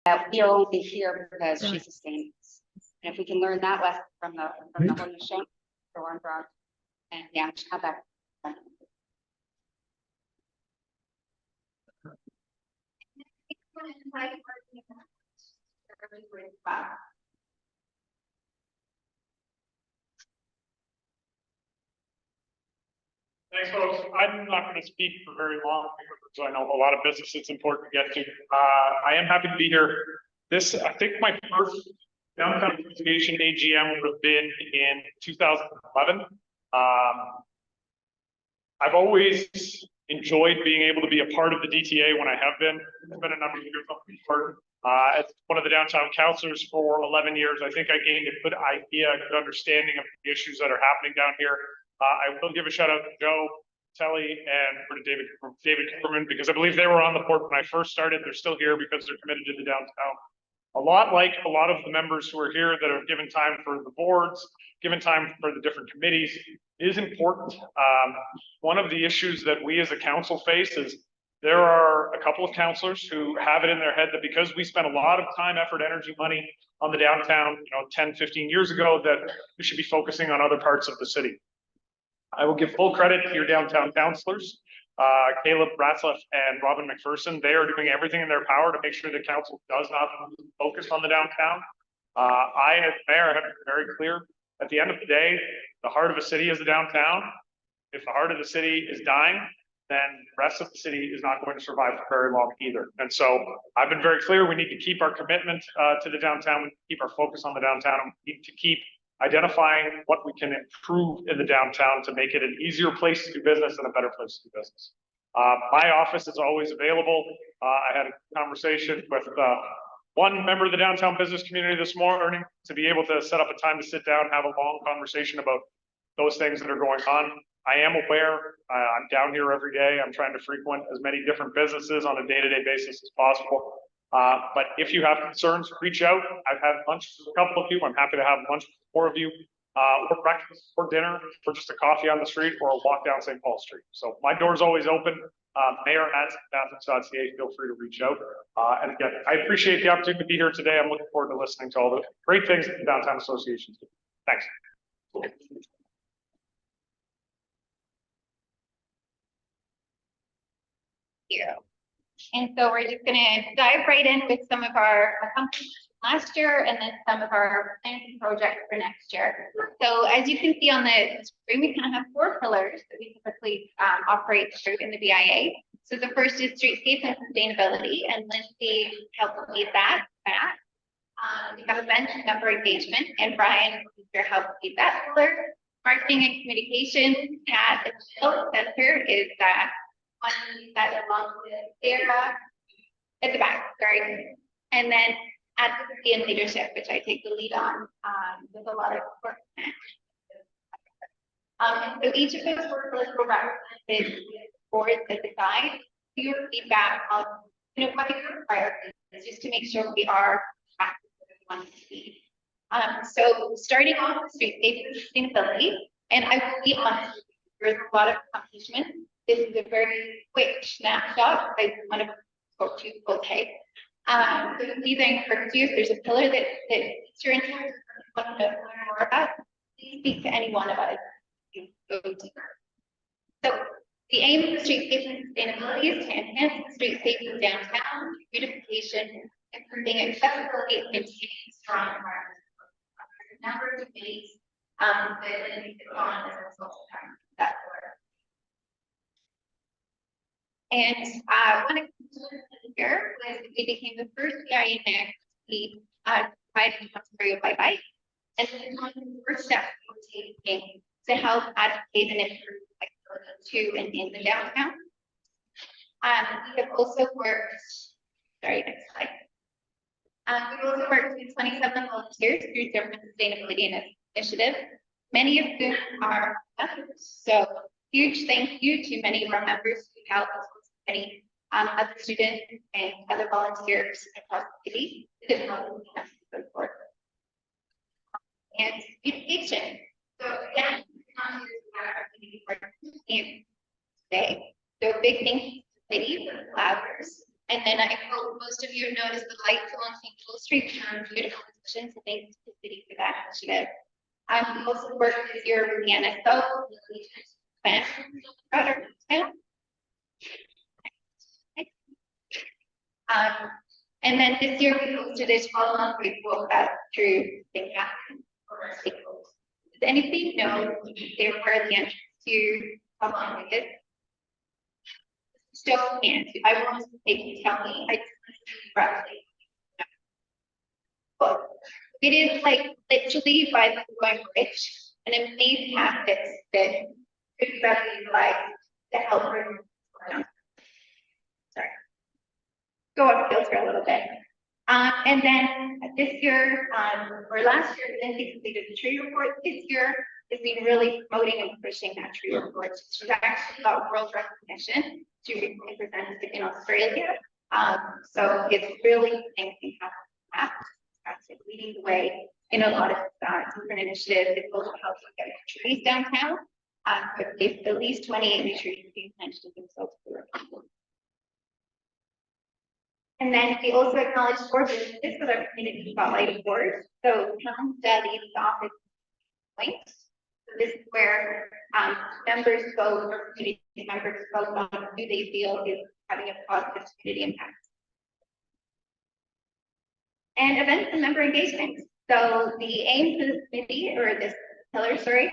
that we are only here because she sustained us. And if we can learn that lesson from the Holy Show, for one drug, and yeah, have that. Thanks, folks. I'm not going to speak for very long because I know a lot of business it's important to get to. I am happy to be here. This, I think my first downtown association AGM would have been in 2011. I've always enjoyed being able to be a part of the DTA when I have been. It's been a number of years. As one of the downtown councilors for 11 years, I think I gained a good idea, a good understanding of the issues that are happening down here. I will give a shout out to Joe Telly and David Cooperman, because I believe they were on the board when I first started. They're still here because they're committed to the downtown. A lot like a lot of the members who are here that have given time for the boards, given time for the different committees, is important. One of the issues that we as a council face is there are a couple of councillors who have it in their head that because we spent a lot of time, effort, energy, money on the downtown, 10, 15 years ago, that we should be focusing on other parts of the city. I will give full credit to your downtown councillors, Caleb Ratzlaff and Robin McPherson. They are doing everything in their power to make sure the council does not focus on the downtown. I, as mayor, have been very clear. At the end of the day, the heart of a city is the downtown. If the heart of the city is dying, then the rest of the city is not going to survive for very long either. And so I've been very clear, we need to keep our commitment to the downtown, we need to keep our focus on the downtown, and we need to keep identifying what we can improve in the downtown to make it an easier place to do business and a better place to do business. My office is always available. I had a conversation with one member of the downtown business community this morning to be able to set up a time to sit down, have a long conversation about those things that are going on. I am aware, I'm down here every day. I'm trying to frequent as many different businesses on a day-to-day basis as possible. But if you have concerns, reach out. I've had lunch with a couple of you. I'm happy to have lunch with 4 of you, or breakfast, or dinner, or just a coffee on the street, or a walk down St. Paul Street. So my door is always open. mayor@catharines.ca. Feel free to reach out. And again, I appreciate the opportunity to be here today. I'm looking forward to listening to all the great things that the Downtown Association do. Thanks. And so we're just going to dive right in with some of our accomplishments last year and then some of our plans and projects for next year. So as you can see on the screen, we kind of have 4 pillars that we typically operate through in the BIA. So the first is streetscape and sustainability, and Lindsay helped lead that back. We have event and member engagement, and Brian helped lead that pillar. Marketing and communication, Kat at the center is that one that along with Sarah at the back, sorry. And then advocacy and leadership, which I take the lead on with a lot of work. And so each of those work lists will represent boards that decide your feedback on what your priorities is, just to make sure we are tracking where we want to be. So starting off with streetscape and sustainability, and I will be honest, there's a lot of accomplishments. This is a very quick snapshot. I want to spoke to full day. So please, I encourage you, if there's a pillar that you're interested in, want to learn more about, please speak to any one of us. Go deeper. So the aim of streetscape and sustainability is to enhance the streetscape of downtown, beautification, improving accessibility, and maintaining strong environments. There's a number of ways that we put on as a social time. That's and one of the here was we became the first BIA next to provide Ontario by bike, and then one of the first steps we were taking to help advocate and improve accessibility to and in the downtown. We have also worked. Sorry, next slide. We've also worked with 27 volunteers through different sustainability initiatives, many of whom are members. So huge thank you to many of our members who helped us. Many other students and other volunteers across the city that help support. And education. So again, today. So big thank you to the ladies and collaborators. And then I hope most of you noticed the lights along St. Paul Street, which are in beautiful position, so thanks to the city for that initiative. We also worked this year with the NSO, the Legion Band, and then this year we hosted a 12-month walk out through St. Catharines for our stakeholders. Does anybody know they were the entrance to how long we did? Still can't. I want to make you tell me. I roughly. But it is like literally by the going bridge, an amazing assets that could be better utilized to help her. Sorry. Go up filter a little bit. And then this year, or last year, then we completed the tree report. This year has been really promoting and pushing that tree report. She's actually got world recognition to be presented in Australia. So it's really thinking how to leading the way in a lot of different initiatives. It also helps with getting trees downtown. But if at least 28 new trees being planted themselves. And then we also acknowledge 4 businesses with our community spotlight award. So Tom leads the office points. So this is where members go, or community members go on who they feel is having a positive community impact. And events and member engagement. So the aim for this committee, or this pillar, sorry,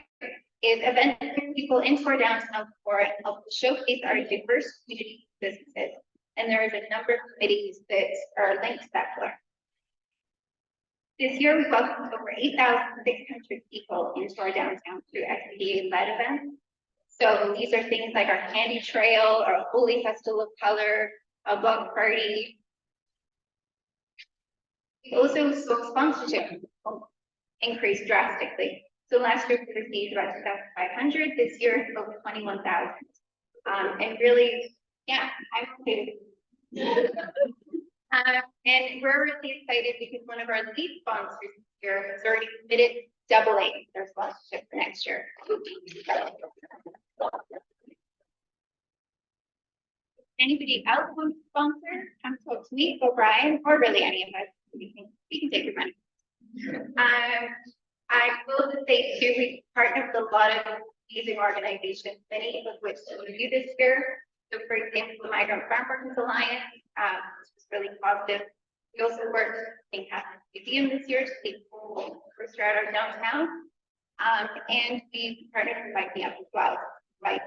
is events that bring people into our downtown core and help showcase our diverse community businesses. And there is a number of committees that are linked to that pillar. This year, we welcomed over 8,600 people into our downtown through SPDA-led events. So these are things like our candy trail, our Holy Festival of Color, a block party. We also saw sponsorship increase drastically. So last year we received about 2,500. This year it's over 21,000. And really, yeah, I'm okay. And we're really excited because one of our lead sponsors this year has already committed doubling their sponsorship for next year. Anybody else want to sponsor? Come talk to me or Brian, or really any of us. We can take your money. I will just say too, we partnered with a lot of amazing organizations, many of which we do this year. So for example, the Migrant Farm Workers Alliance, which was really positive. We also worked in Catharines Museum this year to take full first route our downtown. And we partnered with Bike Me Up as well. Right.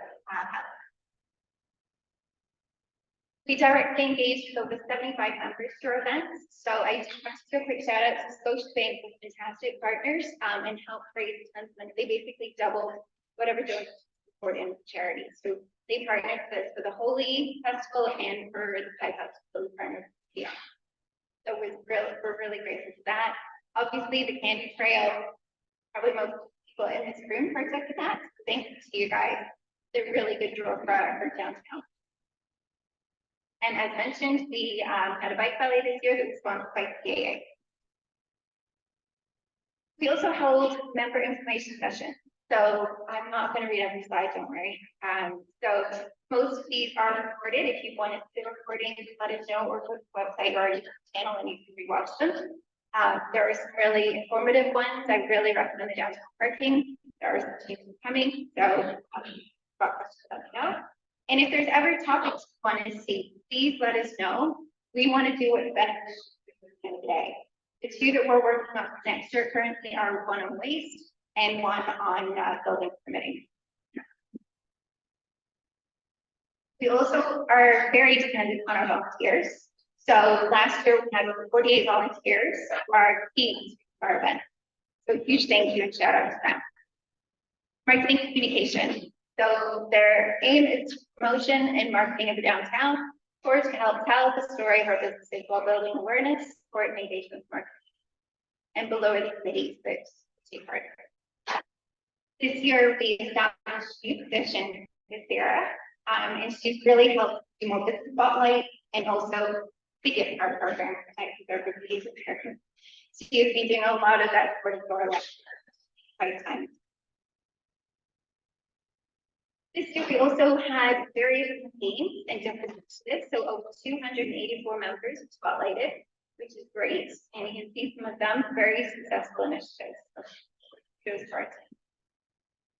We directly engaged with over 75 members to our events. So I just want to do a quick shout out to Scotiabank, with fantastic partners, and help raise tons of money. They basically doubled whatever donors support in charity. So they partnered with us for the Holy Festival and for the Pride Festival. We partnered with them. So we're really grateful for that. Obviously, the candy trail, probably most people in this room partook in that. So thank you to you guys. They're really good draw for our downtown. And as mentioned, we had a bike rally this year that was sponsored by CAA. We also hold member information sessions. So I'm not going to read every slide, don't worry. So most of these are recorded. If you want to see the recording, let us know, or go to the website or our YouTube channel and you can rewatch them. There are some really informative ones. I really recommend the downtown parking. There are some changes coming. So let me know. And if there's ever topics you want to see, please let us know. We want to do what's beneficial today. The 2 that we're working on next year currently are one on waste and one on building permitting. We also are very dependent on our volunteers. So last year we had over 48 volunteers who are key to our event. So huge thank you and shout out to them. Marketing communication. So their aim is promotion and marketing of the downtown, or to help tell the story of our businesses while building awareness, support, and engagement with marketing. And below are the committees that take part. This year we established a new position with Sarah, and she's really helped do more business spotlight and also the gift card program. She has been doing a lot of that for our lifetime. This year, we also had various campaigns and different initiatives, so over 284 members spotlighted. which is great. And you can see some of them very successful initiatives. Goes for it.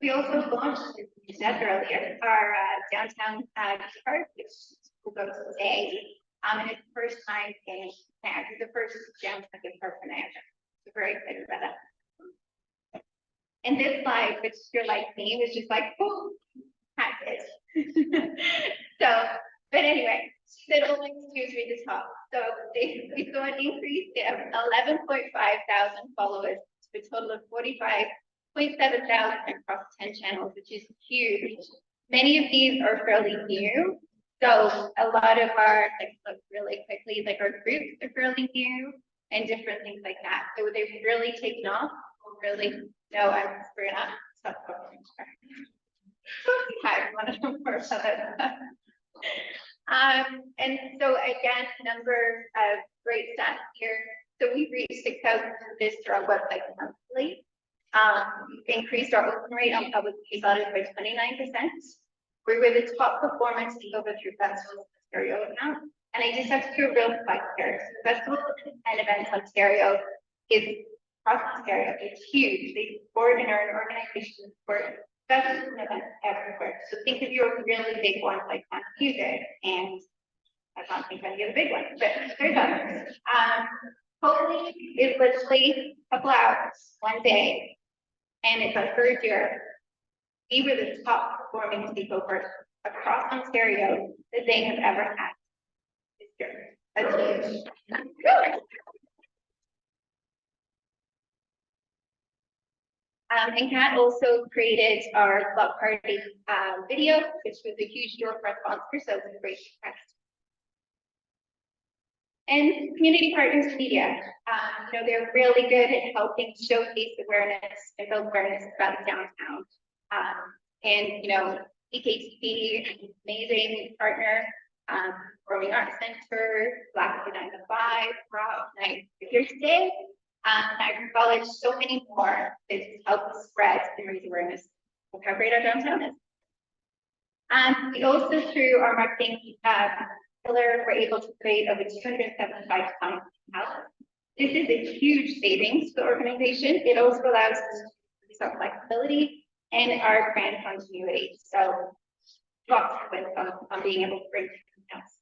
We also launched, as you said earlier, our downtown gift card, which will go today. And it's the first time in Niagara, the first downtown gift card for Niagara. So very excited about that. And this slide, which if you're like me, was just like, oh, that's it. So, but anyway, said only to read the top. So we saw an increase of 11.5 thousand followers to a total of 45.7 thousand across 10 channels, which is huge. Many of these are fairly new. So a lot of our, like, look really quickly, like our groups are fairly new and different things like that. So they've really taken off. Really, no, I'm screwing up. Stop talking. I want to know more about that. And so again, number of great stats here. So we've reached 6,000 visitors to our website monthly. Increased our open rate on public use audits by 29%. We were the top performers to go through festivals in Ontario now. And I just have to do a real quick here. So Festival and Events Ontario is across Ontario. It's huge. They support and are an organization support festivals and events everywhere. So think of your really big ones like Mass Music, and I can't think of any of the big ones, but there's others. Hopefully is literally a couple hours, one day, and it's our third year. We were the top performing sleepover across Ontario that they have ever had this year. That's huge. And Kat also created our block party video, which was a huge deal for our sponsor, so it was a great success. And community partners media, you know, they're really good at helping showcase awareness and build awareness about the downtown. And you know, EKTP, an amazing partner, Growing Arts Center, Black 9 to 5, Rock Night here today, Niagara College, so many more that help us spread and raise awareness of how great our downtown is. And we also, through our marketing pillar, were able to create over 275 tons of house. This is a huge savings for the organization. It also allows us to increase our flexibility and our brand continuity. So lots of wins on being able to bring house.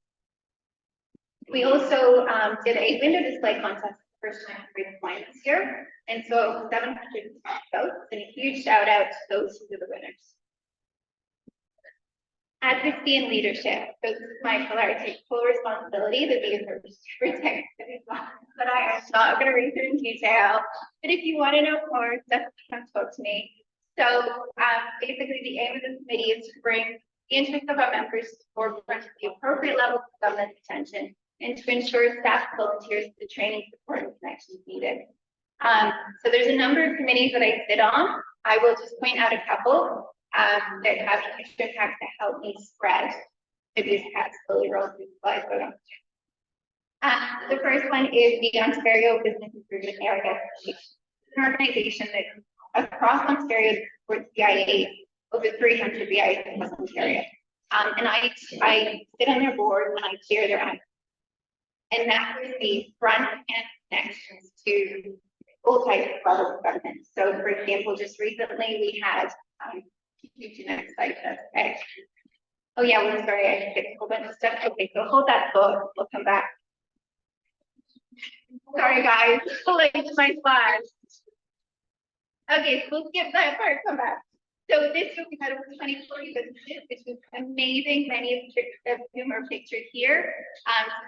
We also did a window display contest the first time for the wine this year. And so 700 votes, and a huge shout out to those who were the winners. Advocacy and leadership. So this is my pillar. I take full responsibility that these are super technical, but I am not going to read through in detail. But if you want to know more, definitely come talk to me. So basically the aim of the committee is to bring the interests of our members to the forefront of the appropriate level of government attention and to ensure staff volunteers the training, support, and connections needed. So there's a number of committees that I sit on. I will just point out a couple that have extra impact to help me spread. Maybe Kat's slowly roll through the slides, but the first one is the Ontario Business Improvement Area. It's an organization that across Ontario supports BIA, over 300 BIA across Ontario. And I sit on their board and I chair their act. And that was the front end connections to all types of levels of government. So for example, just recently we had to next slide, okay. Oh yeah, well, sorry, I fixed a whole bunch of stuff. Okay, so hold that thought, we'll come back. Sorry guys, late to my slides. Okay, so we'll skip that part, come back. So this week we had over 2040 businesses, which was amazing. Many of whom are pictured here.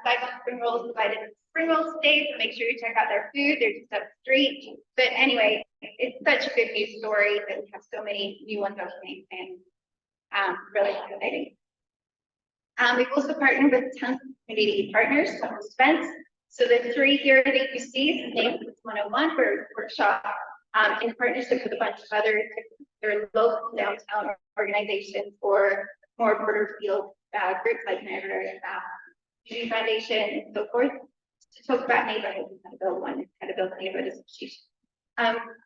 Guys on spring rolls provided spring rolls today, so make sure you check out their food. They're just up the street. But anyway, it's such a good news story that we have so many new ones opening, and really exciting. We've also partnered with tons of community partners, some events. So the three here that you see, Names 101 for workshop, in partnership with a bunch of other local downtown organizations or more border field groups like Niagara Community Foundation and so forth, to talk about neighborhoods and how to build one, how to build a neighborhood association.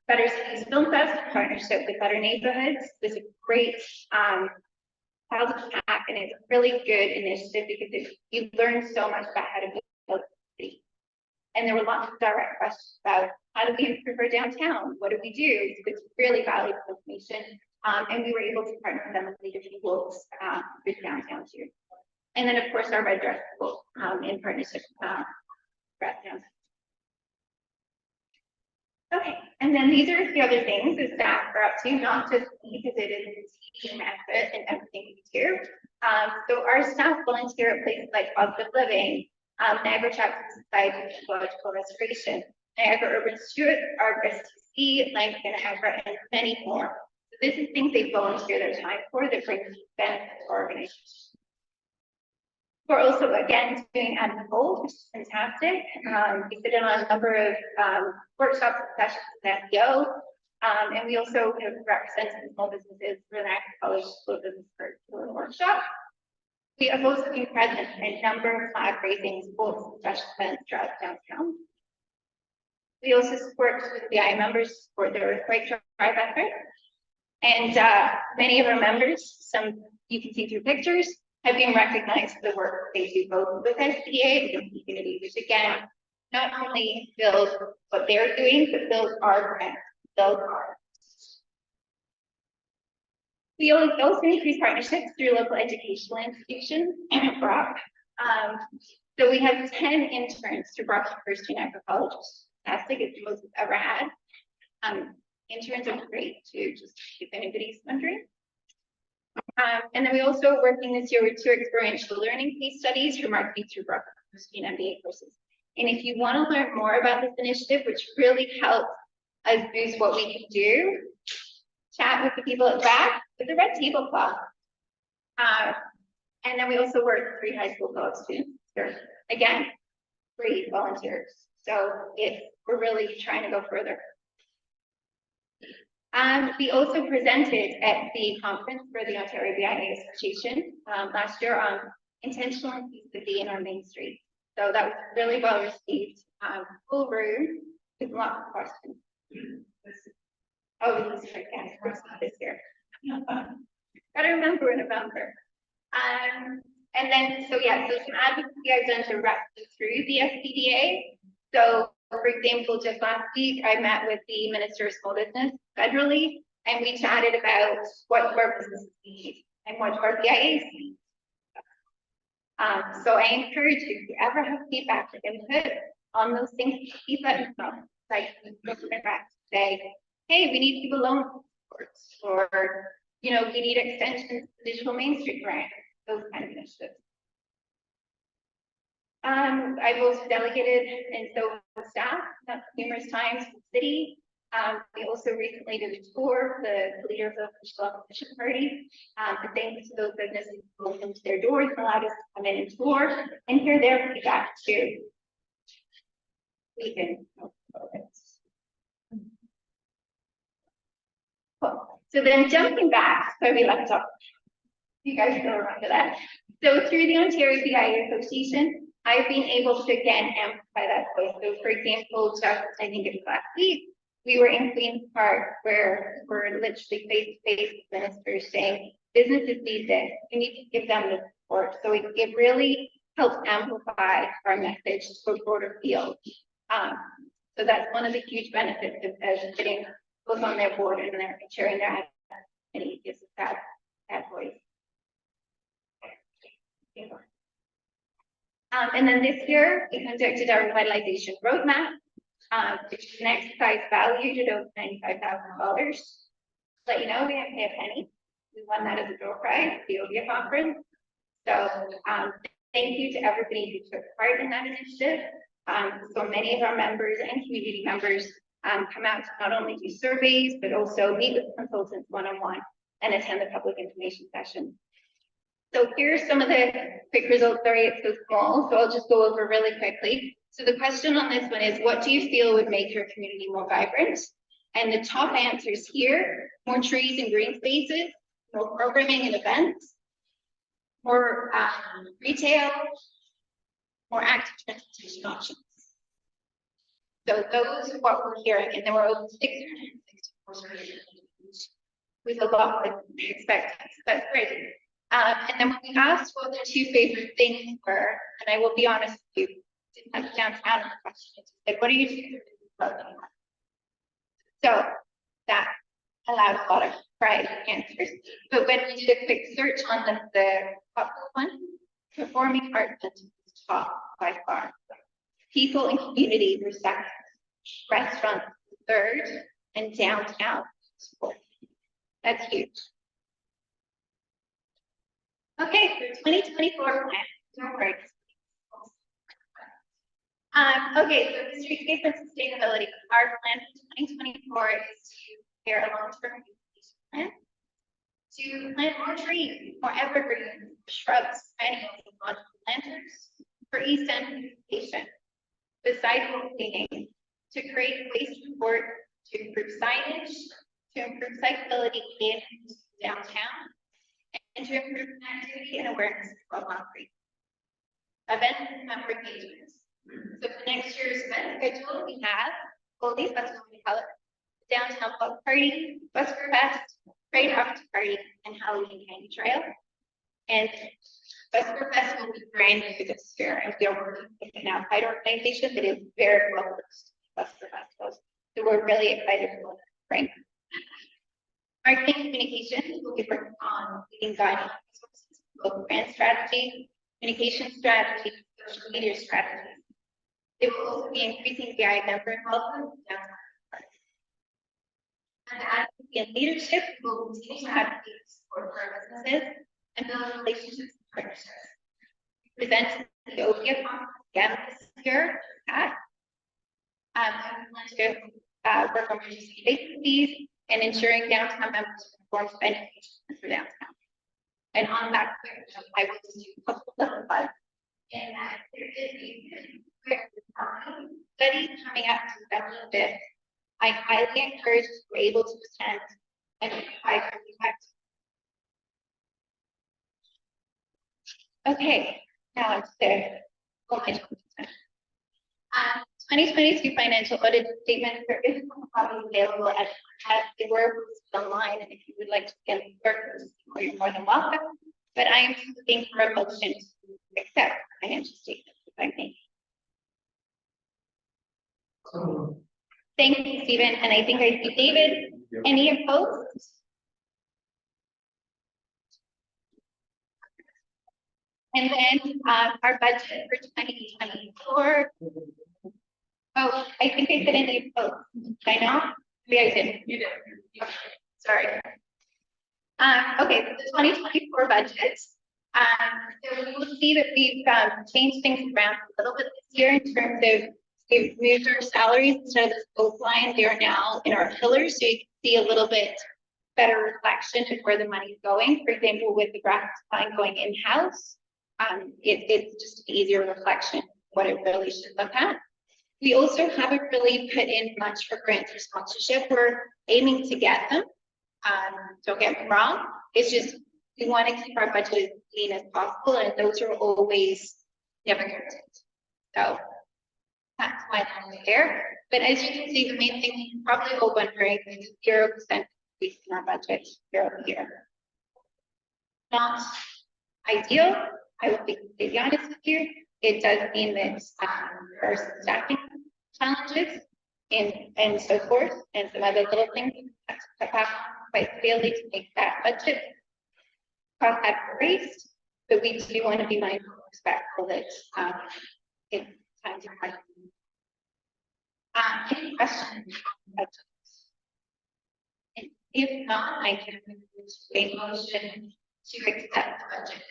Better Cities Film Fest in partnership with Better Neighborhoods is a great childhood hack, and it's a really good initiative because you learn so much about how to build a city. And there were lots of direct questions about how do we improve our downtown? What do we do? So it's really valuable information. And we were able to partner with them with leadership tools with downtown too. And then of course our red dress school in partnership with downtown. Okay, and then these are the other things the staff are up to, not just because it is a team effort and everything we do. So our staff volunteer at places like Positive Living, Niagara Chapter Society for Ecological Restoration, Niagara Urban Steward, Arborist TC, Langford Niagara, and many more. So this is things they volunteer their time for that brings benefit to our organization. We're also, again, doing Admin Gold, which is fantastic. We sit in on a number of workshops and sessions with SEO. And we also have represented small businesses for the Niagara College School of Business Curriculum Workshop. We have also been present in a number of flag raising sports and special events throughout downtown. We also support the BI members support their earthquake drive effort. And many of our members, some you can see through pictures, have been recognized for the work they do both with SBA and the community, which again, not only builds what they're doing, but builds our brand, builds our. We also increase partnerships through local educational institutions and Brock. So we have 10 interns through Brock University and Niagara College. Fantastic, it's the most we've ever had. Interns are great too, just if anybody's wondering. And then we also working this year with 2 experiential learning case studies for marketing through Brock University and MBA courses. And if you want to learn more about this initiative, which really helps us boost what we can do, chat with the people at the back with the red tablecloth. And then we also work with 3 high school college students. They're, again, great volunteers. So we're really trying to go further. We also presented at the conference for the Ontario BIA Association last year on intentional inclusivity in our main street. So that was really well received. Full room with lots of questions. Oh, this is this year. Gotta remember in November. And then, so yeah, so some advocacy I've done directly through the SPDA. So, for example, just last week, I met with the Minister of Small Business federally, and we chatted about what our businesses need and what our BIAs need. So I encourage you, if you ever have feedback or input on those things, keep that in front. Like, say, hey, we need people loan supports, or, you know, we need extensions to the Digital Main Street grant, those kind of initiatives. I've also delegated and so staff numerous times to the city. We also recently did a tour, the leader of the official opposition party. And thanks to those businesses who opened their doors and allowed us to come in and tour and hear their feedback too. We can. Cool. So then jumping back where we left off, you guys still remember that. So through the Ontario BIA Association, I've been able to again amplify that voice. So for example, just I think it was last week, we were in Queen's Park where we're literally face to face with ministers saying businesses need this, we need to give them the support. So it really helps amplify our message to a broader field. So that's one of the huge benefits of getting both on their board and they're sharing their identity is that voice. And then this year, we conducted our revitalization roadmap, which is an exercise valued at over $95,000. Let you know, we didn't pay a penny. We won that as a door prize at the OBIA conference. So thank you to everybody who took part in that initiative. So many of our members and community members come out to not only do surveys, but also meet with consultants one-on-one and attend the public information session. So here's some of the quick results. Sorry, it's so small, so I'll just go over really quickly. So the question on this one is, what do you feel would make your community more vibrant? And the top answers here: more trees and green spaces, more programming and events, more retail, more active transportation options. So those are what we're hearing, and there were over 664 surveys, with a lot to expect. That's great. And then when we asked what their 2 favorite things were, and I will be honest with you, didn't have downtown questions, like, what are you doing? So that allowed a lot of variety of answers. But when we did a quick search on the top one, performing arts was top by far. People and community were second, restaurants third, and downtown fourth. That's huge. Okay, for 2024 plan. Don't worry. Okay, so the streetscape and sustainability. Our plan for 2024 is to prepare a long-term plan, to plant more trees, more evergreens, shrubs, perennials, and lots of planters for East End beautification, besides cleaning, to create waste report, to improve signage, to improve cyclability in downtown, and to improve connectivity and awareness of concrete. Events and member engagements. So for next year's event schedule, we have Goldie Festival in Color, Downtown Block Party, Busker Fest, Parade After Party, and Halloween Candy Trail. And Busker Fest will be brand new this year, and we are working with an outside organization that is very well versed in Busker Festivals. So we're really excited for the spring. Marketing communications will be working on leading guiding resources, both brand strategy, communication strategy, social media strategy. It will also be increasing BI member involvement. And advocacy and leadership will continue to advocate support for our businesses and build relationships and partnerships. We present the OPIA conference again this year. I plan to work on reducing vacancies and ensuring downtown members perform spending for downtown. And on that, I will just do a couple of slides. And that there is a study coming out to special this. I highly encourage if you're able to attend and I contact. Okay, now I'm there. 2022 financial audit statement, there is one copy available at the work online, and if you would like to get work, you're more than welcome. But I am looking for a motion to accept financial statements, if I may. Thank you, Stephen, and I think I see David. Any opposed? And then our budget for 2024. Oh, I think I said any opposed. Did I not? Maybe I didn't. You did. Okay, sorry. Okay, so the 2024 budget. So we will see that we've changed things around a little bit this year in terms of we've moved our salaries instead of the scope line. They are now in our pillars, so you can see a little bit better reflection of where the money is going. For example, with the graphics line going in-house, it's just an easier reflection of what it really should look at. We also haven't really put in much for grants or sponsorship. We're aiming to get them. Don't get me wrong. It's just we want to keep our budget as clean as possible, and those are always difficult. So that's why I'm here. But as you can see, the main thing you're probably all wondering is 0% increase in our budget year-over-year. Not ideal. I will be completely honest with you. It does mean that there are some staffing challenges and so forth, and some other little things that have quite clearly to make that budget cost have raised, but we do want to be mindful and respectful that it's time to question. Any questions? And if not, I can move to a motion to accept the budget.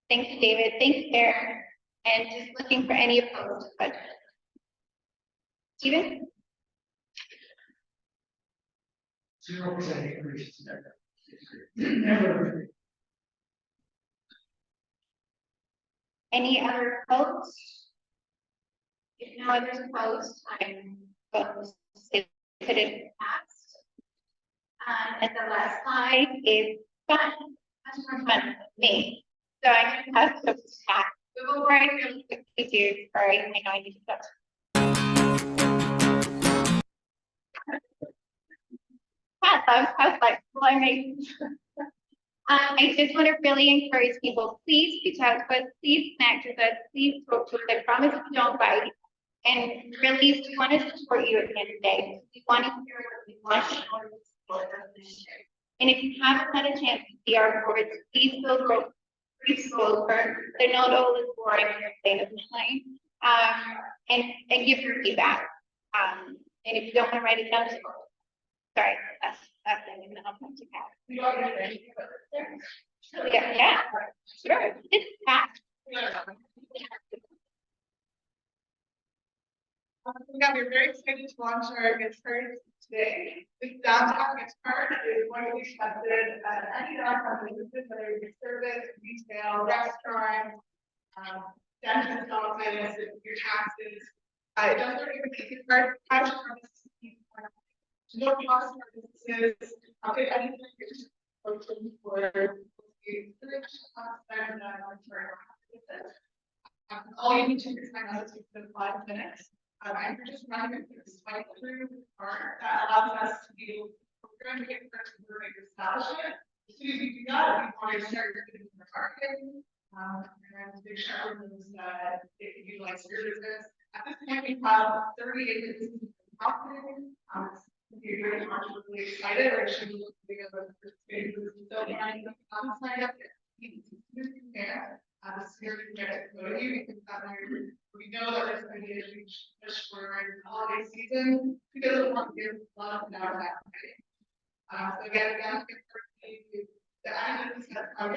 Thank you, David. Thank you, Karen. And just looking for any opposed budget. Stephen? 0% increase. Any other opposed? If no others opposed, I'm going to say that it passed. And the last slide is fun. Much more fun for me. So I'm going to pass it to Pat. We will write really quickly too. Sorry, I know I need to stop. Pat, that was how flexible I made. I just want to really encourage people, please reach out to us, please connect with us, please talk to us. I promise we don't bite. And really, we want to support you at the end of the day. We want to hear what we want to support us. And if you haven't had a chance to see our boards, please go over. They're not all as boring as they have been. And give your feedback. And if you don't want to write it down, just sorry, that's thing, and then I'll come to Kat. Yeah, sure, it's fact. We're very excited to launch our gift card today. The downtown gift card is going to be accepted at any downtown businesses, whether it's service, retail, restaurant, dentist office, your taxes. It does work with the gift card. No cost for businesses. Okay, anything you're just looking for all you need to do is sign up to 5 minutes. And we're just running through this swipe through part that allows us to be able to get first to establishment. As soon as we do that, we want to start getting the marketing. And make sure everyone's if you utilize your business. At this point, we have 38 businesses marketing. We're very much really excited. We're actually looking at the first phase of the sign up. The spirit of it, we know that there's going to be a huge push for the holiday season because of what we love now that. So again, the items that are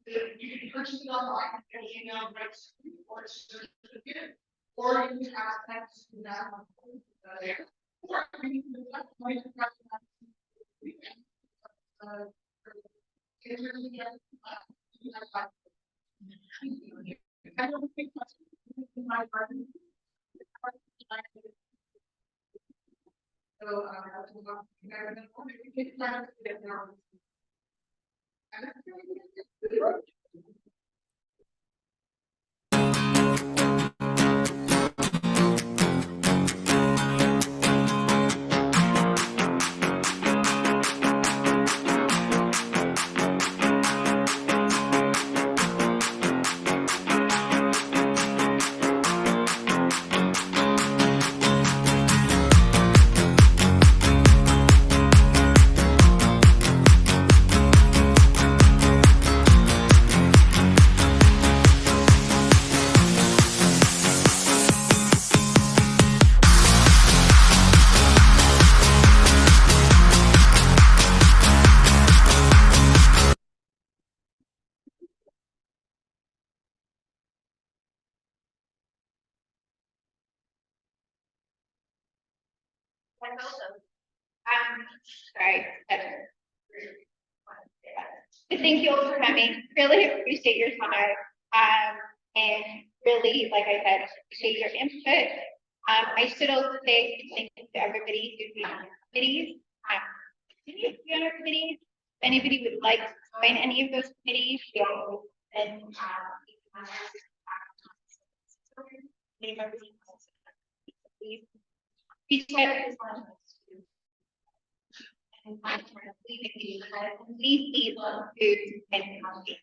you can purchase it online, email right to or certificate, or you can ask them to do that there. Or you can do that I don't think that's my garden. So, sorry. Thank you all for coming. Really appreciate your time. And really, like I said, appreciate your input. I should also say thank you to everybody who's been on committees. Continue to be on our committees. If anybody would like to join any of those committees, and reach out and please eat food and healthy.